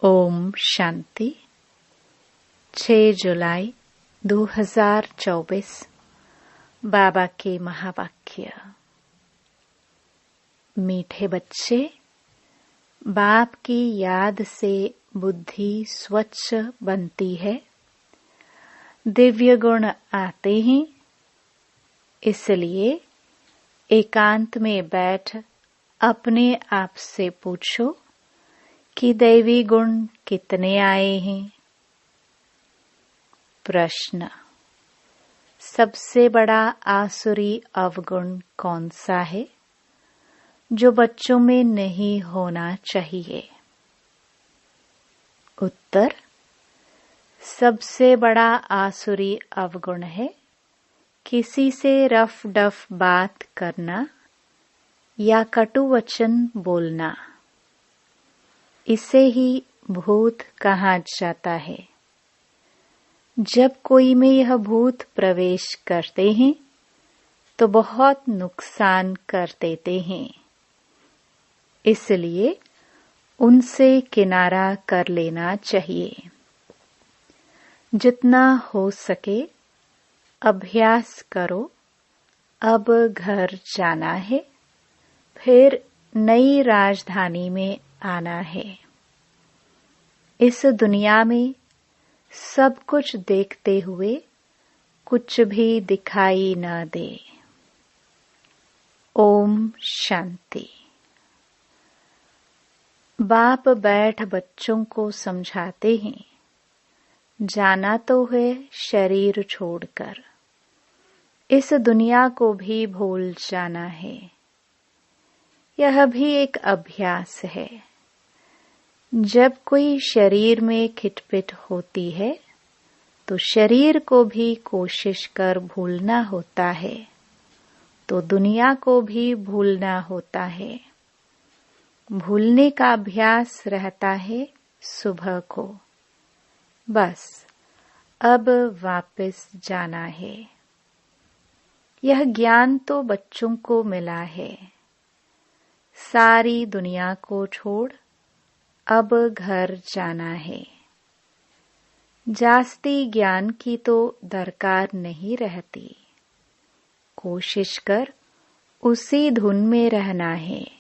ओम शांति। 6 जुलाई 2024 बाबा के महावाक्य। मीठे बच्चे, बाप की याद से बुद्धि स्वच्छ बनती है, दिव्य गुण आते हैं। इसलिए एकांत में बैठ अपने आप से पूछो कि दैवी गुण कितने आए हैं। प्रश्न: सबसे बड़ा आसुरी अवगुण कौन सा है जो बच्चों में नहीं होना चाहिए? उत्तर: सबसे बड़ा आसुरी अवगुण है किसी से रफ डफ बात करना या कटु वचन बोलना। इसे ही भूत कहा जाता है। जब कोई में यह भूत प्रवेश करते हैं तो बहुत नुकसान कर देते हैं। इसलिए उनसे किनारा कर लेना चाहिए। जितना हो सके अभ्यास करो। अब घर जाना है, फिर नई राजधानी में आना है। इस दुनिया में सब कुछ देखते हुए कुछ भी दिखाई न दे। ओम शांति। बाप बैठ बच्चों को समझाते हैं, जाना तो है शरीर छोड़कर, इस दुनिया को भी भूल जाना है। यह भी एक अभ्यास है। जब कोई शरीर में खिटपिट होती है तो शरीर को भी कोशिश कर भूलना होता है, तो दुनिया को भी भूलना होता है। भूलने का अभ्यास रहता है सुबह को। बस अब वापस जाना है। यह ज्ञान तो बच्चों को मिला है। सारी दुनिया को छोड़ अब घर जाना है। जास्ती ज्ञान की तो दरकार नहीं रहती। कोशिश कर उसी धुन में रहना है।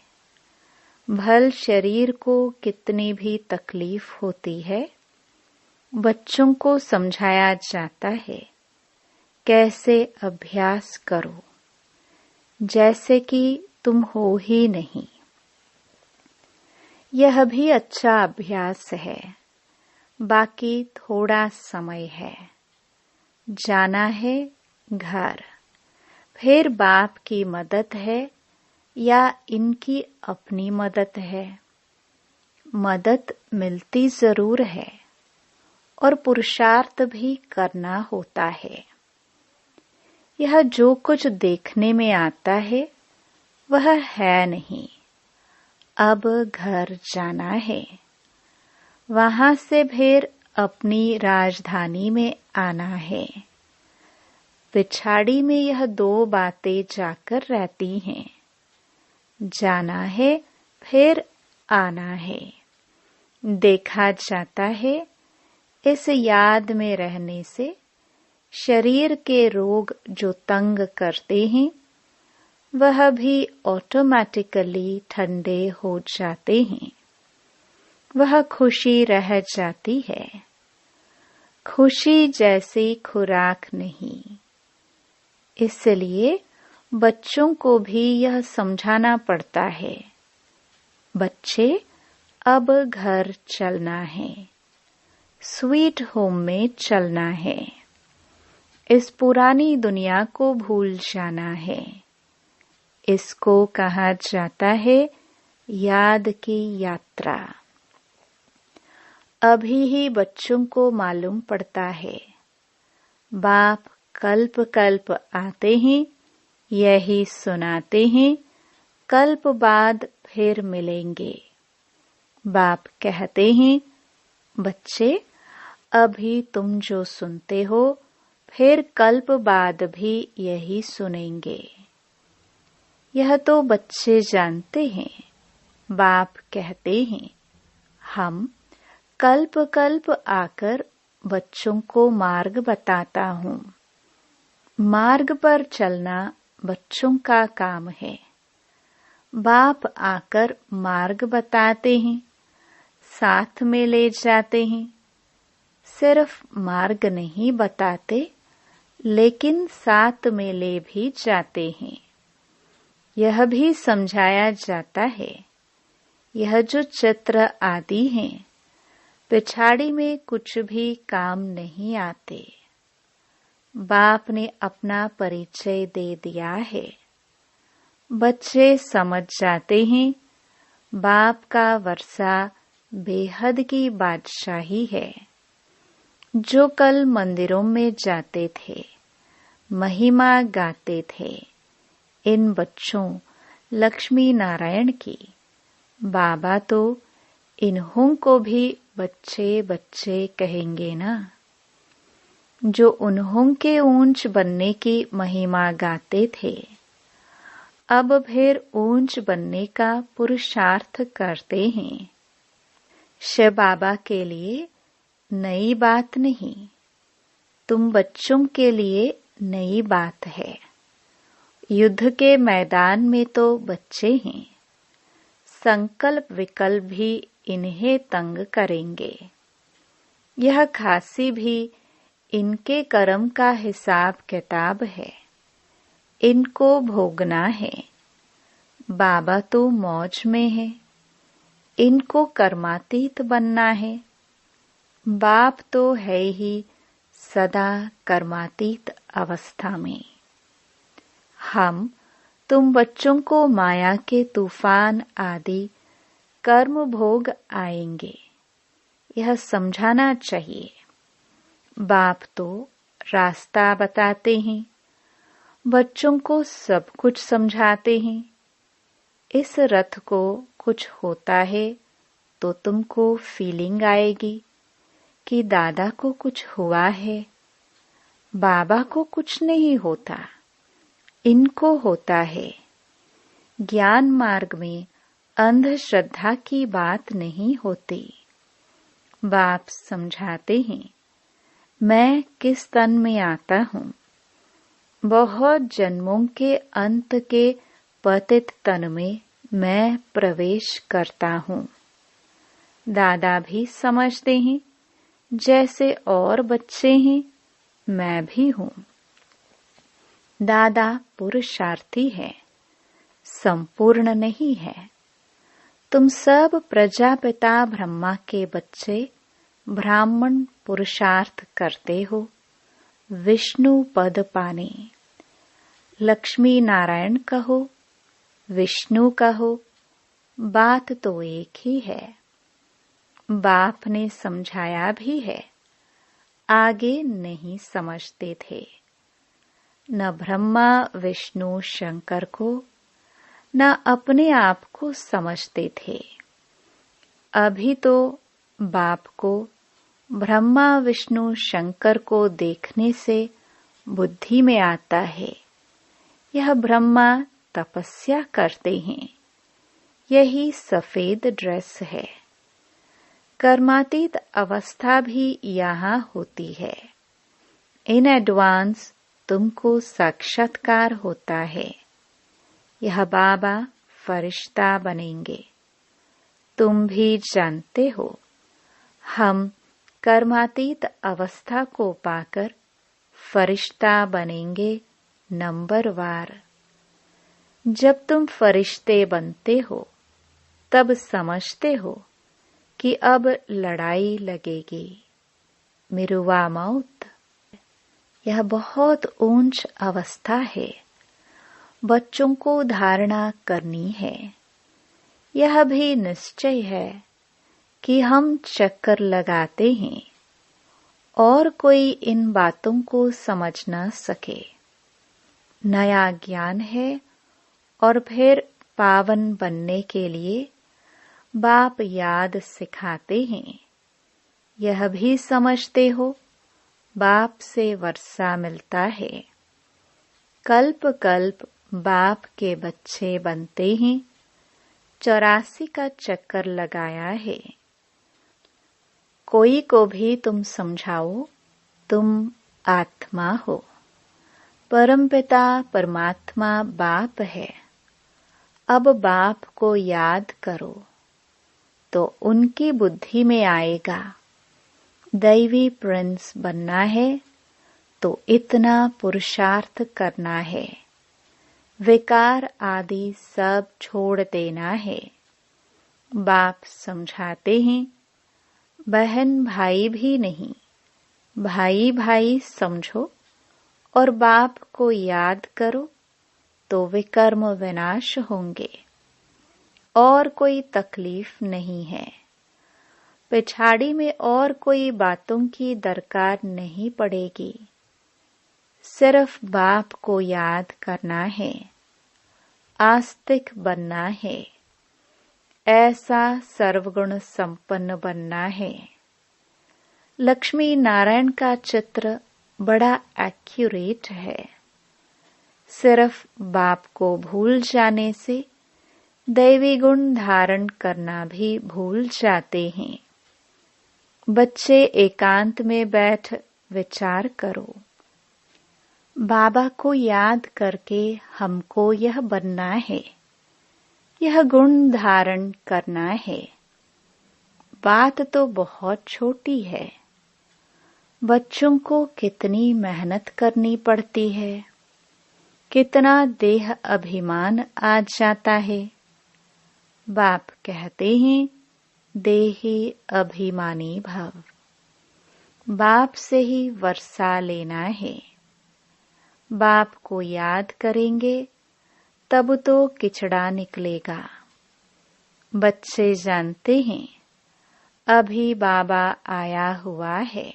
भल शरीर को कितनी भी तकलीफ होती है, बच्चों को समझाया जाता है कैसे अभ्यास करो, जैसे कि तुम हो ही नहीं। यह भी अच्छा अभ्यास है। बाकी थोड़ा समय है। जाना है घर। फिर बाप की मदद है या इनकी अपनी मदद है? मदद मिलती जरूर है और पुरुषार्थ भी करना होता है। यह जो कुछ देखने में आता है वह है नहीं। अब घर जाना है। वहां से फिर अपनी राजधानी में आना है। पिछाड़ी में यह दो बातें जाकर रहती हैं। जाना है, फिर आना है। देखा जाता है इस याद में रहने से शरीर के रोग जो तंग करते हैं वह भी ऑटोमेटिकली ठंडे हो जाते हैं। वह खुशी रह जाती है। खुशी जैसी खुराक नहीं। इसलिए बच्चों को भी यह समझाना पड़ता है। बच्चे, अब घर चलना है। स्वीट होम में चलना है। इस पुरानी दुनिया को भूल जाना है। इसको कहा जाता है याद की यात्रा। अभी ही बच्चों को मालूम पड़ता है बाप कल्प कल्प आते हैं, यही सुनाते हैं, कल्प बाद फिर मिलेंगे। बाप कहते हैं, बच्चे, अभी तुम जो सुनते हो फिर कल्प बाद भी यही सुनेंगे। यह तो बच्चे जानते हैं। बाप कहते हैं, हम कल्प कल्प आकर बच्चों को मार्ग बताता हूँ। मार्ग पर चलना बच्चों का काम है। बाप आकर मार्ग बताते हैं, साथ में ले जाते हैं। सिर्फ मार्ग नहीं बताते, लेकिन साथ में ले भी जाते हैं। यह भी समझाया जाता है, यह जो चित्र आदि हैं, पिछाड़ी में कुछ भी काम नहीं आते। बाप ने अपना परिचय दे दिया है। बच्चे समझ जाते हैं, बाप का वर्षा बेहद की बादशाही है। जो कल मंदिरों में जाते थे, महिमा गाते थे, इन बच्चों लक्ष्मी नारायण की, बाबा तो इन्हों को भी बच्चे बच्चे कहेंगे ना। जो उन्हों के ऊंच बनने की महिमा गाते थे, अब फिर ऊंच बनने का पुरुषार्थ करते हैं। शिव बाबा के लिए नई बात नहीं, तुम बच्चों के लिए नई बात है। युद्ध के मैदान में तो बच्चे हैं, संकल्प विकल्प भी इन्हें तंग करेंगे। यह खांसी भी इनके कर्म का हिसाब किताब है, इनको भोगना है। बाबा तो मौज में है, इनको कर्मातीत बनना है। बाप तो है ही सदा कर्मातीत अवस्था में। हम तुम बच्चों को माया के तूफान आदि कर्म भोग आएंगे, यह समझाना चाहिए। बाप तो रास्ता बताते हैं, बच्चों को सब कुछ समझाते हैं। इस रथ को कुछ होता है तो तुमको फीलिंग आएगी कि दादा को कुछ हुआ है। बाबा को कुछ नहीं होता, इनको होता है। ज्ञान मार्ग में अंधश्रद्धा की बात नहीं होती। बाप समझाते हैं, मैं किस तन में आता हूँ। बहुत जन्मों के अंत के पतित तन में मैं प्रवेश करता हूँ। दादा भी समझते हैं, जैसे और बच्चे हैं, मैं भी हूँ। दादा पुरुषार्थी है, संपूर्ण नहीं है। तुम सब प्रजापिता ब्रह्मा के बच्चे ब्राह्मण पुरुषार्थ करते हो, विष्णु पद पाने। लक्ष्मी नारायण कहो, विष्णु कहो, बात तो एक ही है। बाप ने समझाया भी है, आगे नहीं समझते थे। न ब्रह्मा विष्णु शंकर को, न अपने आप को समझते थे। अभी तो बाप को ब्रह्मा विष्णु शंकर को देखने से बुद्धि में आता है, यह ब्रह्मा तपस्या करते हैं, यही सफेद ड्रेस है। कर्मातीत अवस्था भी यहाँ होती है। इन एडवांस तुमको साक्षात्कार होता है। यह बाबा फरिश्ता बनेंगे। तुम भी जानते हो, हम कर्मातीत अवस्था को पाकर फरिश्ता बनेंगे नंबरवार। जब तुम फरिश्ते बनते हो, तब समझते हो कि अब लड़ाई लगेगी, मिरुवा मौत। यह बहुत ऊंच अवस्था है, बच्चों को धारणा करनी है। यह भी निश्चय है कि हम चक्कर लगाते हैं और कोई इन बातों को समझ न सके। नया ज्ञान है और फिर पावन बनने के लिए बाप याद सिखाते हैं। यह भी समझते हो, बाप से वर्षा मिलता है। कल्प कल्प बाप के बच्चे बनते हैं। 84 का चक्कर लगाया है। कोई को भी तुम समझाओ तुम आत्मा हो। परमपिता परमात्मा बाप है। अब बाप को याद करो तो उनकी बुद्धि में आएगा दैवी प्रिंस बनना है तो इतना पुरुषार्थ करना है, विकार आदि सब छोड़ देना है। बाप समझाते हैं बहन भाई भी नहीं, भाई भाई समझो और बाप को याद करो तो विकर्म विनाश होंगे और कोई तकलीफ नहीं है। पिछाड़ी में और कोई बातों की दरकार नहीं पड़ेगी। सिर्फ बाप को याद करना है, आस्तिक बनना है, ऐसा सर्वगुण संपन्न बनना है। लक्ष्मी नारायण का चित्र बड़ा एक्यूरेट है। सिर्फ बाप को भूल जाने से दैवी गुण धारण करना भी भूल जाते हैं। बच्चे एकांत में बैठ विचार करो, बाबा को याद करके हमको यह बनना है, यह गुण धारण करना है। बात तो बहुत छोटी है। बच्चों को कितनी मेहनत करनी पड़ती है, कितना देह अभिमान आ जाता है। बाप कहते हैं देही अभिमानी भव। बाप से ही वर्षा लेना है। बाप को याद करेंगे तब तो किचड़ा निकलेगा। बच्चे जानते हैं अभी बाबा आया हुआ है।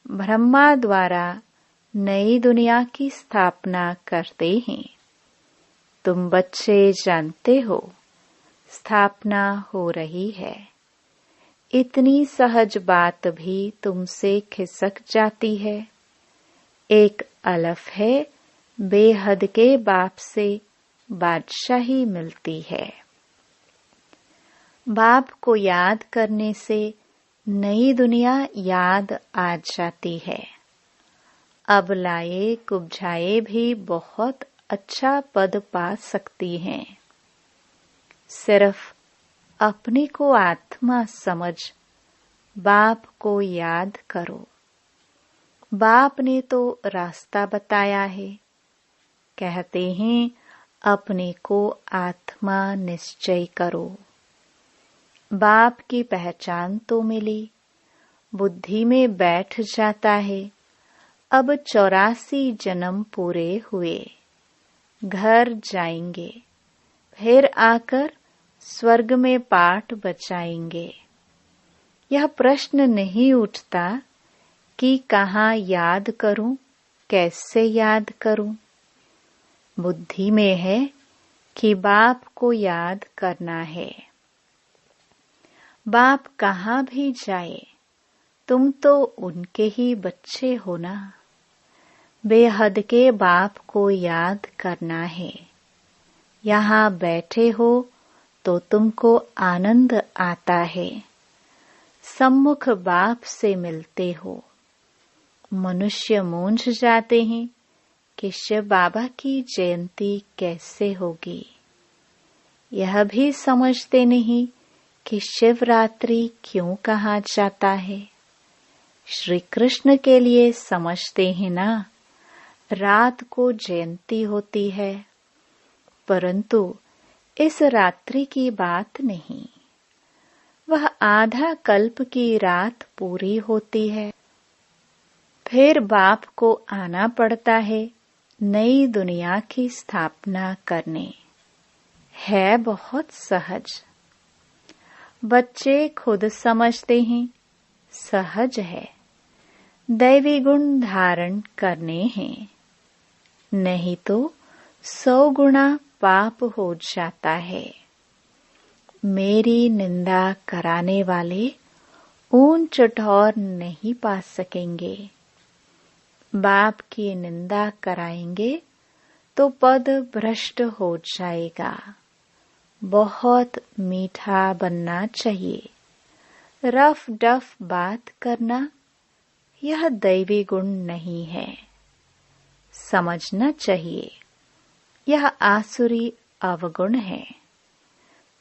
ब्रह्मा द्वारा नई दुनिया की स्थापना करते हैं। तुम बच्चे जानते हो स्थापना हो रही है। इतनी सहज बात भी तुमसे खिसक जाती है। एक अलफ है, बेहद के बाप से बादशाही मिलती है। बाप को याद करने से नई दुनिया याद आ जाती है। अब लाए कुब्झाए भी बहुत अच्छा पद पा सकती हैं। सिर्फ अपने को आत्मा समझ बाप को याद करो। बाप ने तो रास्ता बताया है। कहते हैं अपने को आत्मा निश्चय करो। बाप की पहचान तो मिली, बुद्धि में बैठ जाता है। अब 84 जन्म पूरे हुए, घर जाएंगे, फिर आकर स्वर्ग में पाठ बचाएंगे। यह प्रश्न नहीं उठता कि कहाँ याद करूं, कैसे याद करूं। बुद्धि में है कि बाप को याद करना है। बाप कहाँ भी जाए तुम तो उनके ही बच्चे हो ना। बेहद के बाप को याद करना है। यहाँ बैठे हो तो तुमको आनंद आता है। सम्मुख बाप से मिलते हो। मनुष्य मूंझ जाते हैं कि शिव बाबा की जयंती कैसे होगी। यह भी समझते नहीं कि शिवरात्रि क्यों कहा जाता है। श्री कृष्ण के लिए समझते हैं ना, रात को जयंती होती है, परंतु इस रात्रि की बात नहीं। वह आधा कल्प की रात पूरी होती है। फिर बाप को आना पड़ता है नई दुनिया की स्थापना करने। है बहुत सहज। बच्चे खुद समझते हैं सहज है, दैवी गुण धारण करने हैं, नहीं तो 100 गुना पाप हो जाता है। मेरी निंदा कराने वाले ऊंच ठौर नहीं पा सकेंगे। बाप की निंदा कराएंगे तो पद भ्रष्ट हो जाएगा। बहुत मीठा बनना चाहिए, रफ डफ बात करना यह दैवी गुण नहीं है। समझना चाहिए यह आसुरी अवगुण है।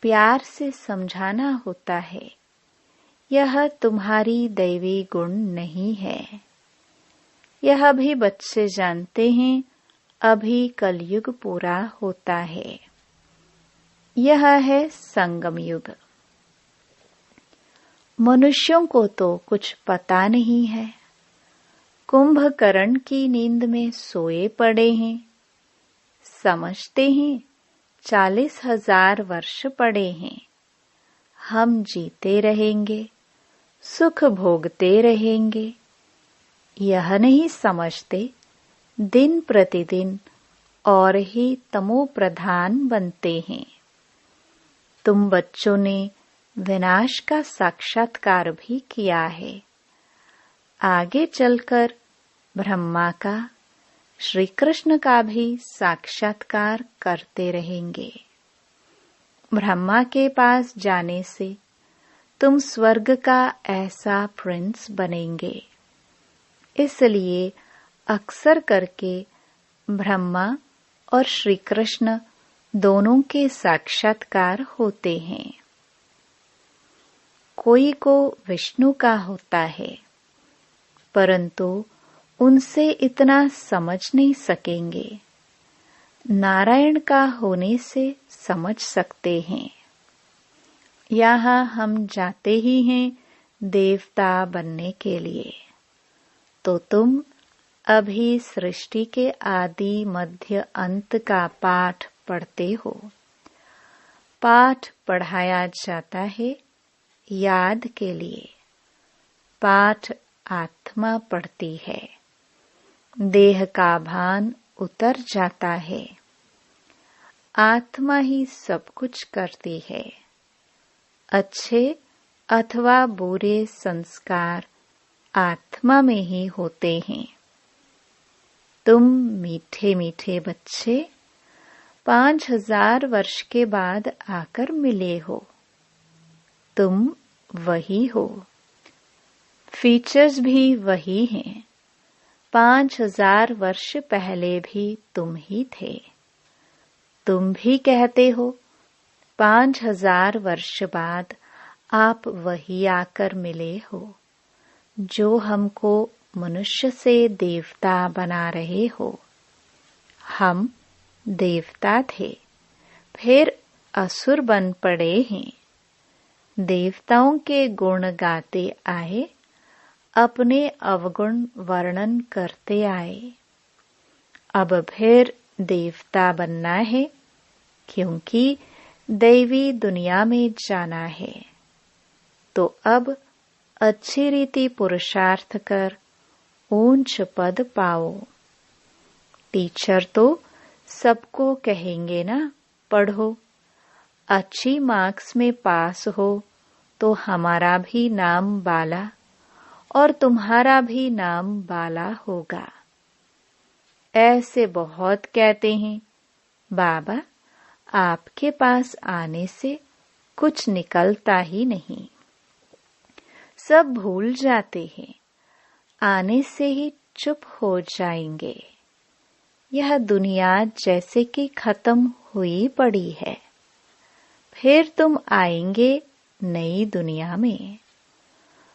प्यार से समझाना होता है यह तुम्हारी दैवी गुण नहीं है। यह भी बच्चे जानते हैं अभी कलयुग पूरा होता है। यह है संगम युग। मनुष्यों को तो कुछ पता नहीं है। कुंभकर्ण की नींद में सोए पड़े हैं। समझते हैं 40,000 वर्ष पड़े हैं। हम जीते रहेंगे, सुख भोगते रहेंगे। यह नहीं समझते दिन प्रतिदिन और ही तमो प्रधान बनते हैं। तुम बच्चों ने विनाश का साक्षात्कार भी किया है। आगे चलकर ब्रह्मा का, श्री कृष्ण का भी साक्षात्कार करते रहेंगे। ब्रह्मा के पास जाने से तुम स्वर्ग का ऐसा प्रिंस बनेंगे। इसलिए अक्सर करके ब्रह्मा और श्री कृष्ण दोनों के साक्षात्कार होते हैं। कोई को विष्णु का होता है, परंतु उनसे इतना समझ नहीं सकेंगे। नारायण का होने से समझ सकते हैं। यहाँ हम जाते ही हैं देवता बनने के लिए। तो तुम अभी सृष्टि के आदि मध्य अंत का पाठ पढ़ते हो। पाठ पढ़ाया जाता है याद के लिए। पाठ आत्मा पढ़ती है। देह का भान उतर जाता है। आत्मा ही सब कुछ करती है। अच्छे अथवा बुरे संस्कार आत्मा में ही होते हैं। तुम मीठे मीठे बच्चे 5,000 वर्ष के बाद आकर मिले हो। तुम वही हो। फीचर्स भी वही हैं। 5,000 वर्ष पहले भी तुम ही थे। तुम भी कहते हो 5,000 वर्ष बाद आप वही आकर मिले हो जो हमको मनुष्य से देवता बना रहे हो। हम देवता थे, फिर असुर बन पड़े हैं। देवताओं के गुण गाते आए, अपने अवगुण वर्णन करते आए। अब फिर देवता बनना है, क्योंकि दैवी दुनिया में जाना है। तो अब अच्छी रीति पुरुषार्थ कर ऊंच पद पाओ। टीचर तो सबको कहेंगे ना, पढ़ो। अच्छी मार्क्स में पास हो तो हमारा भी नाम बाला और तुम्हारा भी नाम बाला होगा। ऐसे बहुत कहते हैं, बाबा आपके पास आने से कुछ निकलता ही नहीं। सब भूल जाते हैं, आने से ही चुप हो जाएंगे। यह दुनिया जैसे कि खत्म हुई पड़ी है। फिर तुम आएंगे नई दुनिया में।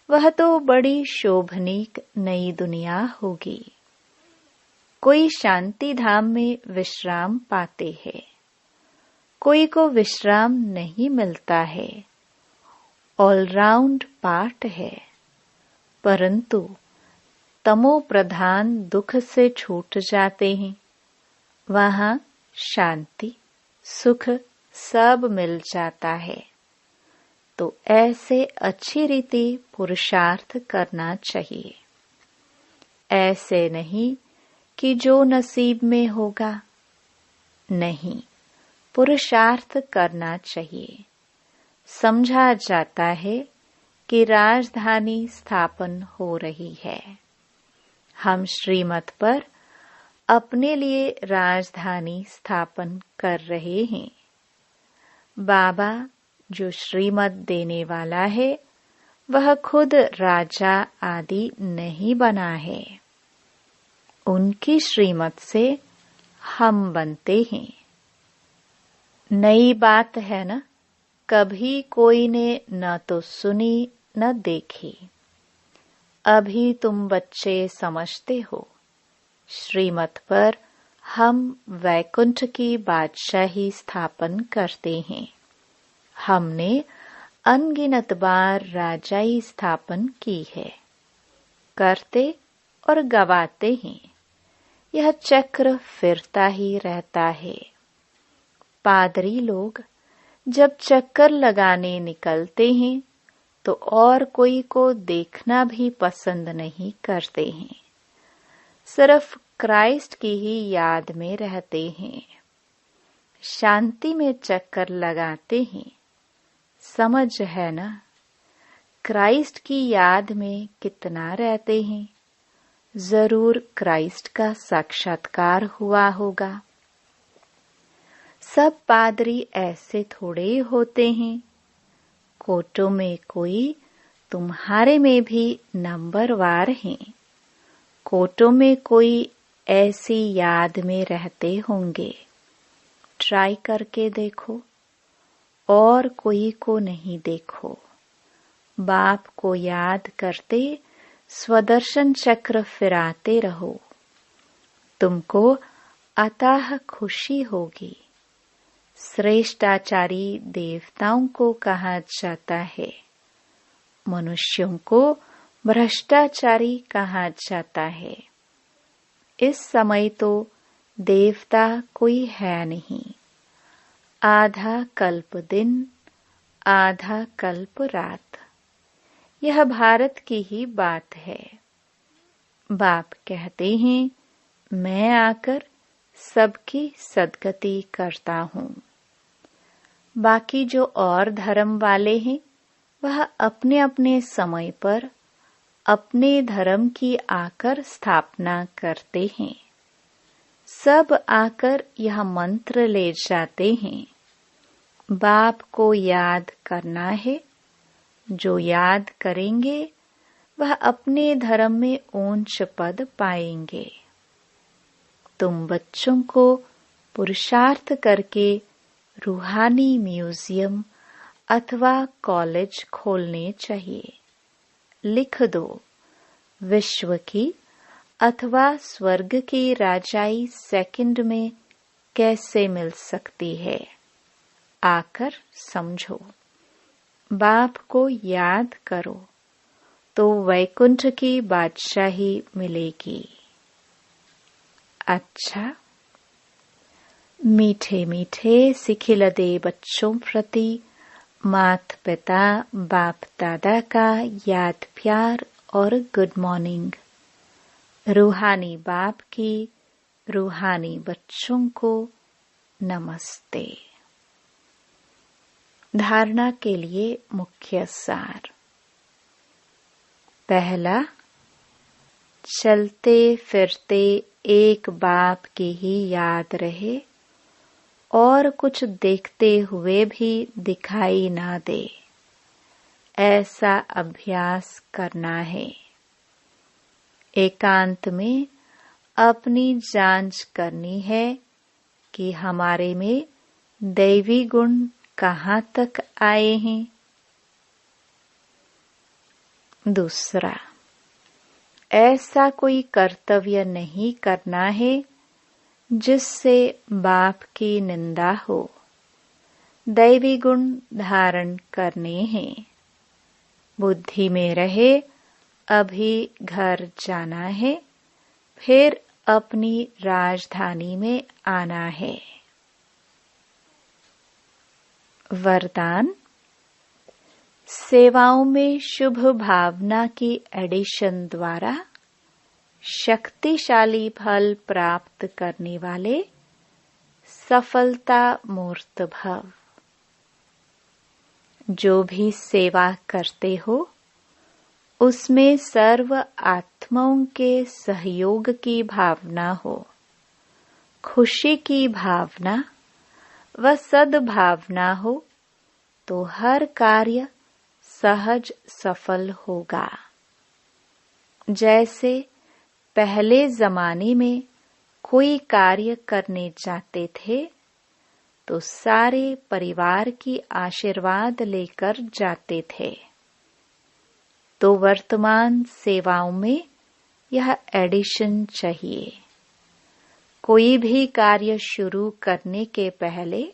वह तो बड़ी शोभनीक नई दुनिया होगी। कोई शांति धाम में विश्राम पाते हैं, कोई को विश्राम नहीं मिलता है। ऑलराउंड पाठ है, परंतु तमो प्रधान दुख से छूट जाते हैं। वहाँ शांति सुख सब मिल जाता है। तो ऐसे अच्छी रीति पुरुषार्थ करना चाहिए। ऐसे नहीं कि जो नसीब में होगा, नहीं, पुरुषार्थ करना चाहिए। समझा जाता है कि राजधानी स्थापन हो रही है। हम श्रीमत पर अपने लिए राजधानी स्थापन कर रहे हैं। बाबा जो श्रीमत देने वाला है, वह खुद राजा आदि नहीं बना है। उनकी श्रीमत से हम बनते हैं। नई बात है न, कभी कोई ने न तो सुनी न देखी। अभी तुम बच्चे समझते हो, श्रीमत पर हम वैकुंठ की बादशाही स्थापन करते हैं। हमने अनगिनत बार राजाई स्थापन की है, करते और गवाते हैं। यह चक्र फिरता ही रहता है। पादरी लोग जब चक्कर लगाने निकलते हैं तो और कोई को देखना भी पसंद नहीं करते हैं, सिर्फ क्राइस्ट की ही याद में रहते हैं। शांति में चक्कर लगाते हैं। समझ है ना, क्राइस्ट की याद में कितना रहते हैं। जरूर क्राइस्ट का साक्षात्कार हुआ होगा। सब पादरी ऐसे थोड़े होते हैं। कोटों में कोई तुम्हारे में भी नंबरवार हैं। कोटों में कोई ऐसी याद में रहते होंगे। ट्राई करके देखो, और कोई को नहीं देखो। बाप को याद करते स्वदर्शन चक्र फिराते रहो। तुमको अतः खुशी होगी। श्रेष्ठाचारी देवताओं को कहा जाता है, मनुष्यों को भ्रष्टाचारी कहा जाता है। इस समय तो देवता कोई है नहीं। आधा कल्प दिन, आधा कल्प रात। यह भारत की ही बात है। बाप कहते हैं, मैं आकर सबकी सद्गति करता हूँ। बाकी जो और धर्म वाले हैं, वह अपने अपने समय पर अपने धर्म की आकर स्थापना करते हैं। सब आकर यह मंत्र ले जाते हैं, बाप को याद करना है। जो याद करेंगे वह अपने धर्म में ऊंच पद पाएंगे। तुम बच्चों को पुरुषार्थ करके रूहानी म्यूजियम अथवा कॉलेज खोलने चाहिए। लिख दो, विश्व की अथवा स्वर्ग की राजाई सेकंड में कैसे मिल सकती है। आकर समझो, बाप को याद करो तो वैकुंठ की बादशाही मिलेगी। अच्छा, मीठे मीठे सिखिलदे बच्चों प्रति माता पिता बाप दादा का याद प्यार और गुड मॉर्निंग। रूहानी बाप की रूहानी बच्चों को नमस्ते। धारणा के लिए मुख्य सार। पहला, चलते फिरते एक बाप की ही याद रहे और कुछ देखते हुए भी दिखाई ना दे, ऐसा अभ्यास करना है। एकांत में अपनी जांच करनी है कि हमारे में दैवी गुण कहाँ तक आए हैं। दूसरा, ऐसा कोई कर्तव्य नहीं करना है जिससे बाप की निंदा हो। दैवी गुण धारण करने हैं। बुद्धि में रहे, अभी घर जाना है, फिर अपनी राजधानी में आना है। वरदान, सेवाओं में शुभ भावना की एडिशन द्वारा शक्तिशाली फल प्राप्त करने वाले सफलता मूर्त भव। जो भी सेवा करते हो उसमें सर्व आत्माओं के सहयोग की भावना हो, खुशी की भावना व सद्भावना हो तो हर कार्य सहज सफल होगा। जैसे पहले जमाने में कोई कार्य करने जाते थे तो सारे परिवार की आशीर्वाद लेकर जाते थे, तो वर्तमान सेवाओं में यह एडिशन चाहिए। कोई भी कार्य शुरू करने के पहले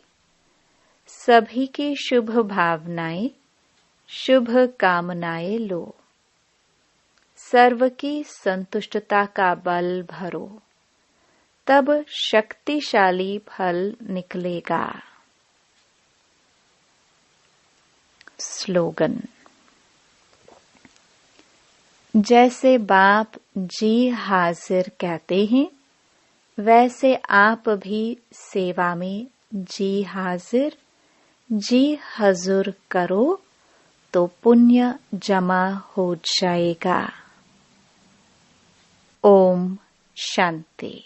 सभी की शुभ भावनाएं, शुभ कामनाएं लो। सर्व की संतुष्टता का बल भरो, तब शक्तिशाली फल निकलेगा। स्लोगन। जैसे बाप जी हाजिर कहते हैं, वैसे आप भी सेवा में जी हाजिर, जी हजूर करो तो पुण्य जमा हो जाएगा। ओम शांति।